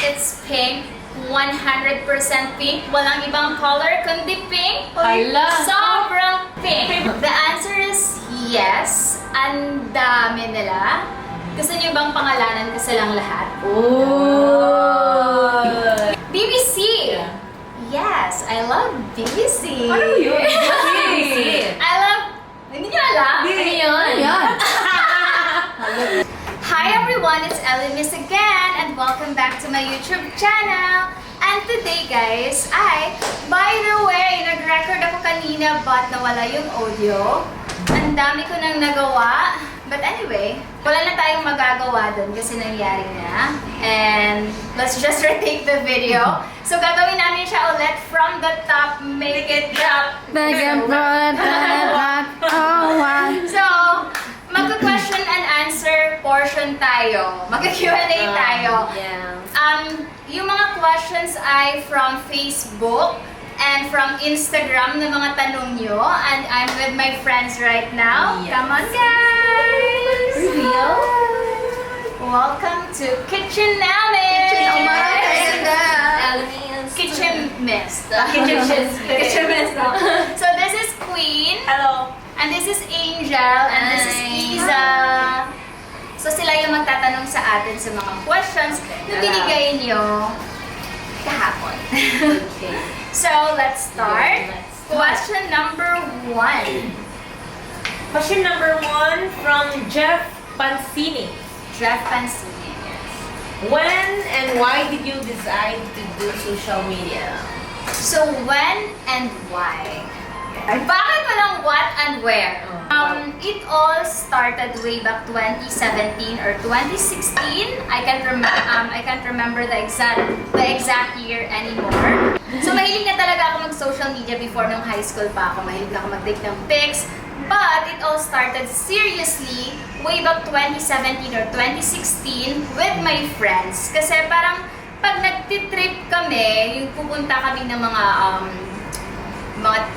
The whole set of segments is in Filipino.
it's pink. 100% pink. Walang ibang color kundi pink. Hala. Sobrang pink. The answer is yes. Ang dami nila. Gusto niyo bang pangalanan ko silang lahat? Oh. BBC! Yeah. Yes, I love BBC. Ano yun? BBC. I love... Hindi niyo alam? Ano yun? Yan. Hi everyone, it's Ellie Miss again and welcome back to my YouTube channel. And today guys, by the way, nag-record ako kanina but nawala yung audio. Ang dami ko nang nagawa. But anyway, wala na tayong magagawa dun kasi nangyari na. And let's just retake the video. So gagawin namin siya ulit from the top, make it drop. So, magka-question and answer portion tayo. Magka-Q&A tayo. Yeah. Yung mga questions ay from Facebook and from Instagram na mga tanong nyo. And I'm with my friends right now. Yes. Come on, guys! Reveal. Welcome to Kitchen namin! Kitchen Mist. Kitchen Mist. So this is Queen. Hello. And this is Angel. And this is Iza. So sila yung magtatanong sa atin sa mga questions na binigay nyo kahapon. Okay. So let's start. Question number 1. Question number 1 from Jeff Pansini. Jeff Pansini. When and why did you decide to do social media? So when and why? Bakit walang what and where? It all started way back 2017 or 2016. I can't remember the exact year anymore. So mahilig na talaga ako mag-social media before nung high school pa ako. Mahilig na ako mag-take ng pics. But it all started seriously way back 2017 or 2016 with my friends. Kasi parang pag nagtitrip kami, yung pupunta kami ng mga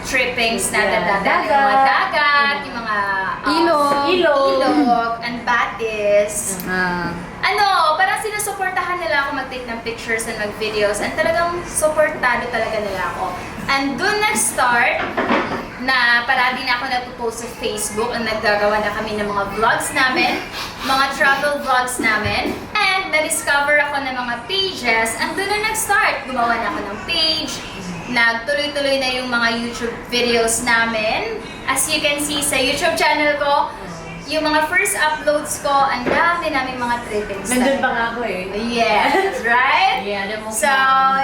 trippings na dadagat, yung mga dagat, yung mga ilog, and batis. Parang sinusuportahan nila ako mag-take ng pictures and mag-videos and talagang supportado talaga nila ako. And dun nag-start na parati na ako nagpo-post sa Facebook and naggagawa na kami ng mga vlogs namin, mga travel vlogs namin, and na-discover ako ng mga pages and dun na nag-start. Gumawa na ako ng page, nagtuloy-tuloy na yung mga YouTube videos namin. As you can see sa YouTube channel ko, yung mga first uploads ko, ang dami namin mga trippings. Nandun pa nga ako eh. Yes, right? Yeah, So,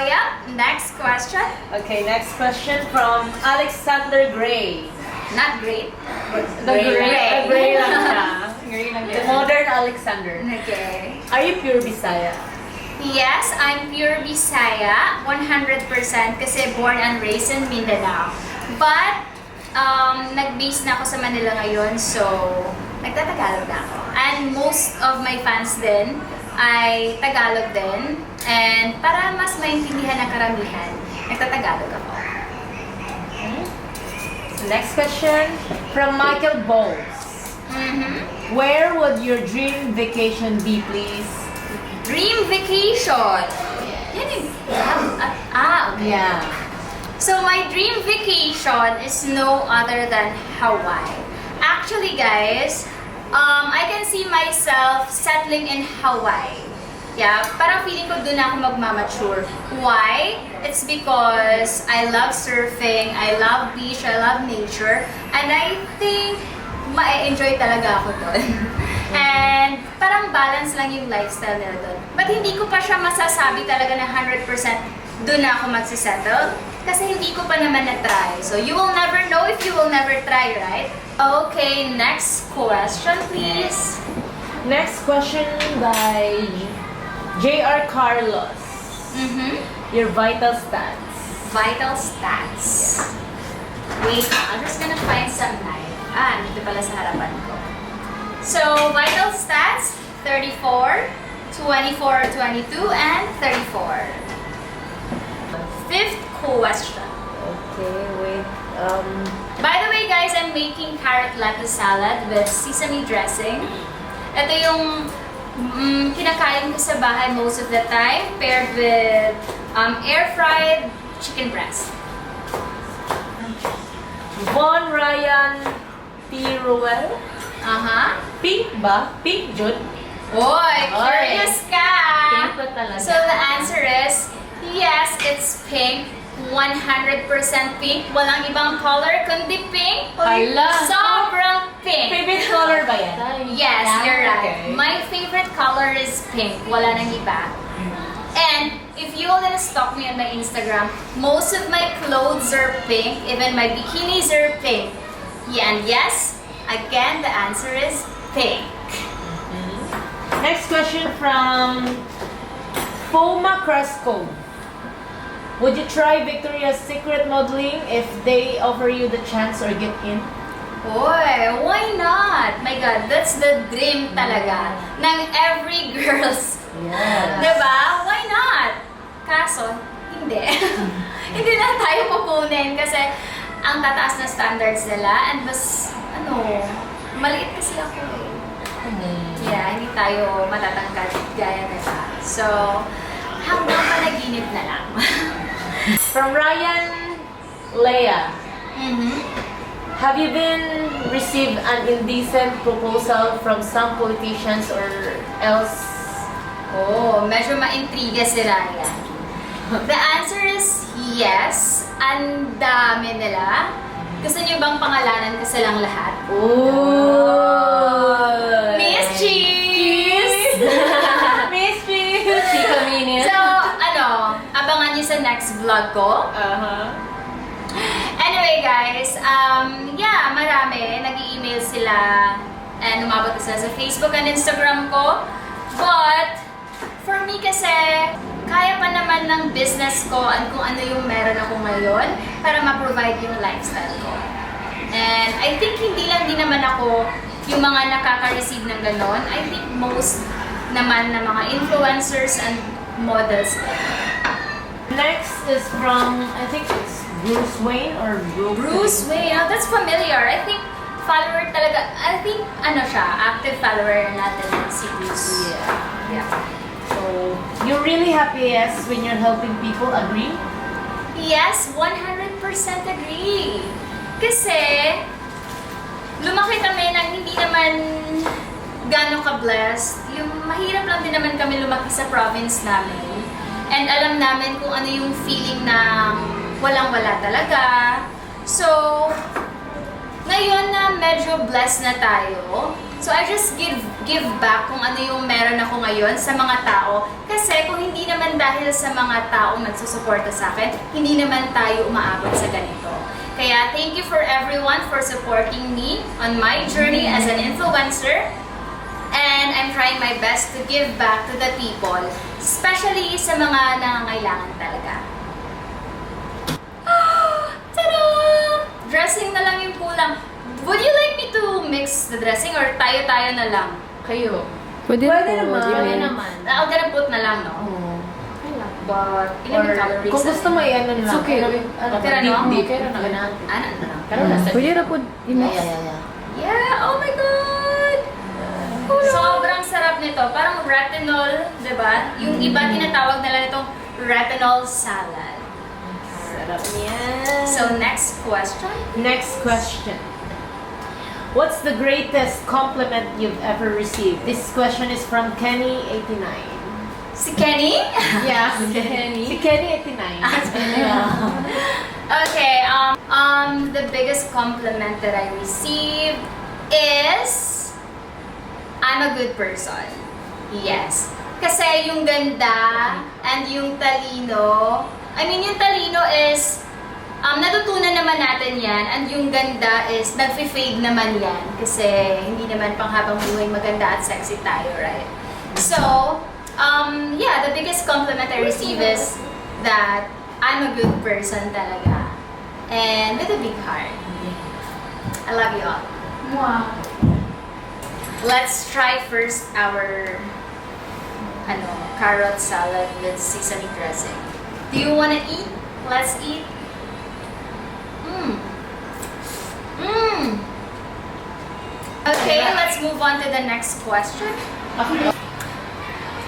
yeah, next question. Okay, next question from Alexander Gray. Not great. Gray. Gray lang siya. The modern Alexander. Okay. Are you pure Bisaya? Yes, I'm pure Bisaya, 100% kasi born and raised in Mindanao. But, nag-base na ako sa Manila ngayon, so nagtatagalog na ako. And most of my fans din ay Tagalog din. And para mas maintindihan ng karamihan, nagtatagalog ako. Next question from Michael Bowles. Where would your dream vacation be, please? Dream vacation! Yan yung... okay. Yeah. So my dream vacation is no other than Hawaii. Actually guys, I can see myself settling in Hawaii. Yeah, parang feeling ko dun ako magmamature. Why? It's because I love surfing, I love beach, I love nature, and I think ma-enjoy talaga ako dun. And parang balance lang yung lifestyle nila dun. But hindi ko pa siya masasabi talaga na 100% dun na ako magsisettle. Kasi hindi ko pa naman na-try. So, you will never know if you will never try, right? Okay, next question, please. Next question by J.R. Carlos. Your vital stats. Vital stats. Wait, I'm just gonna find some light. Dito pala sa harapan ko. So, vital stats, 34, 24, 22, and 34. Fifth question. Okay, wait. By the way guys, I'm making carrot lettuce salad with sesame dressing. Ito yung kinakain ko sa bahay most of the time, paired with air-fried chicken breast. Von Ryan P. Ruel. Aha. Pink ba? Pink Jud? Oy, curious ka! Pink ba talaga? So the answer is, yes, it's pink. 100% pink. Walang ibang color kundi pink. Hala. Sobrang pink. Favorite color ba yan? Yes, you're right. Okay. My favorite color is pink. Wala nang iba. And if you gonna stalk me on my Instagram, most of my clothes are pink. Even my bikinis are pink. Yeah, and yes, again, the answer is pink. Next question from Foma Cresco. Would you try Victoria's Secret modeling if they offer you the chance or get in? Boy, why not? My God, that's the dream talaga ng every girl's. Yes. Diba? Why not? Kaso, hindi. Hindi na tayo pupunin kasi ang tataas na standards nila and mas, maliit kasi ako eh. Yeah, hindi tayo matatangkad gaya nila. So, hanggang panaginip na lang. From Ryan Leia. Have you been received an indecent proposal from some politicians or else? Oh, medyo ma-intriga si Ryan. The answer is yes. Ang dami nila. Gusto niyo bang pangalanan ko silang lahat? Oh! Miss Cheese! Miss Cheese! Chika Minute. So, abangan niyo sa next vlog ko. Anyway guys, yeah, marami. Nag-i-email sila and umabot sila sa Facebook and Instagram ko. But, for me kasi, kaya pa naman ng business ko at kung ano yung meron ako ngayon para ma-provide yung lifestyle ko. And I think hindi lang din naman ako yung mga nakaka-receive ng ganon. I think most naman na mga influencers and models. Next is from, I think it's Bruce Wayne or Bruce Wayne, oh, that's familiar. I think follower talaga, siya, active follower natin si Bruce. Yeah. So, you're really happiest when you're helping people, agree? Yes, 100% agree. Kasi, lumaki kami nang hindi naman gano'ng ka-blessed. Yung mahirap lang din naman kami lumaki sa province namin. And alam namin kung ano yung feeling ng walang-wala talaga. So, ngayon na medyo blessed na tayo, so I just give back kung ano yung meron ako ngayon sa mga tao. Kasi kung hindi naman dahil sa mga taong nagsusuporta sa akin, hindi naman tayo umaabot sa ganito. Kaya thank you for everyone for supporting me on my journey as an influencer. And I'm trying my best to give back to the people, especially sa mga nangangailangan talaga. Tada! Dressing na lang yung kulang. Would you like me to mix the dressing or tayo-tayo na lang? Kayo. Pwede naman. po. Pwede naman. I'm gonna put na lang, no? But, ilan yung calories? Kung gusto mo i-ano lang. It's okay. Kaya no? Hindi, kaya na lang. Ano na lang? Pwede na po i-mix. Yeah, oh my God! Sobrang sarap nito. Parang retinol, di ba? Yung iba tinatawag nila nitong retinol salad. Sarap niyan. So, next question. Next question. What's the greatest compliment you've ever received? This question is from Kenny89. Si Kenny? Yeah, si Kenny. Si Kenny89. Okay, the biggest compliment that I received is I'm a good person. Yes. Kasi yung ganda and yung talino, yung talino is, natutunan naman natin yan, and yung ganda is, nag-fade naman yan. Kasi hindi naman panghabang buhay maganda at sexy tayo, right? So, yeah, the biggest compliment I receive is that I'm a good person talaga. And with a big heart. I love you all. Wow. Let's try first our carrot salad with seasoning dressing. Do you want to eat? Let's eat. Okay, let's move on to the next question.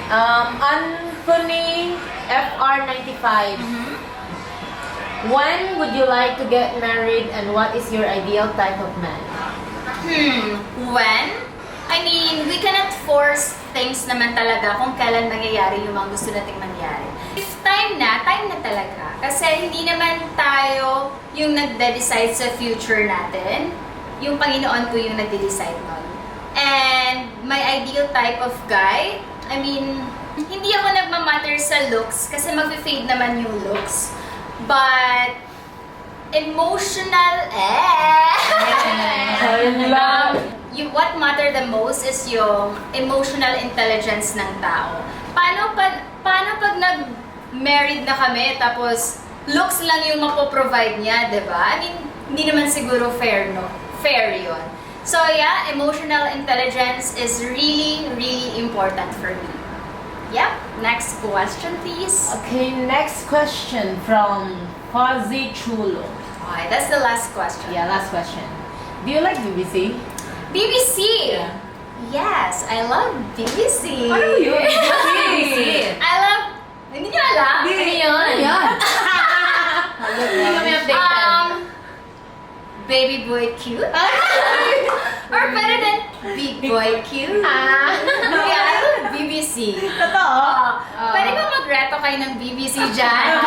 Anthony FR95. When would you like to get married and what is your ideal type of man? When? I mean, we cannot force things naman talaga kung kailan mangyayari yung mga gusto nating mangyari. If time na talaga. Kasi hindi naman tayo yung nagde-decide sa future natin. Yung Panginoon po yung nagde-decide nun. And my ideal type of guy, I mean, hindi ako nagmamatter sa looks kasi mag-fade naman yung looks. But, emotional, what matter the most is yung emotional intelligence ng tao. Paano pag nag-married na kami tapos looks lang yung mapoprovide niya, di ba? I mean, hindi naman siguro fair, no? Fair yun. So yeah, emotional intelligence is really, really important for me. Yep. Next question, please. Okay, next question from Fuzzy Chulo. Okay, that's the last question. Yeah, last question. Do you like BBC? BBC! Yeah. Yes, I love BBC. Ano yun? BBC? I love... Hindi niyo alam? Hindi yun. Yan. Hindi kami updated. Baby boy cute? Or better than big boy cute? Yeah, I love BBC. Totoo? Pwede ba magreto kayo ng BBC dyan?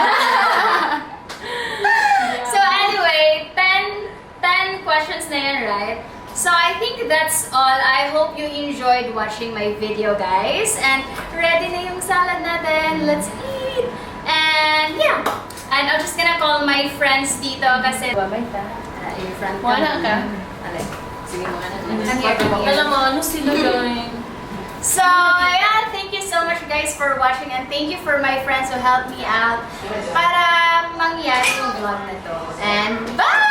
So anyway, 10 questions na yan, right? So I think that's all. I hope you enjoyed watching my video, guys. And ready na yung salad natin. Let's eat! And yeah. And I'm just gonna call my friends dito kasi... Babay ta. Your friend Wala ka. Alay. Sige mo na. Alam mo, ano sila gawin? So, yeah, thank you so much guys for watching and thank you for my friends who helped me out para mangyari yung vlog na to. And bye!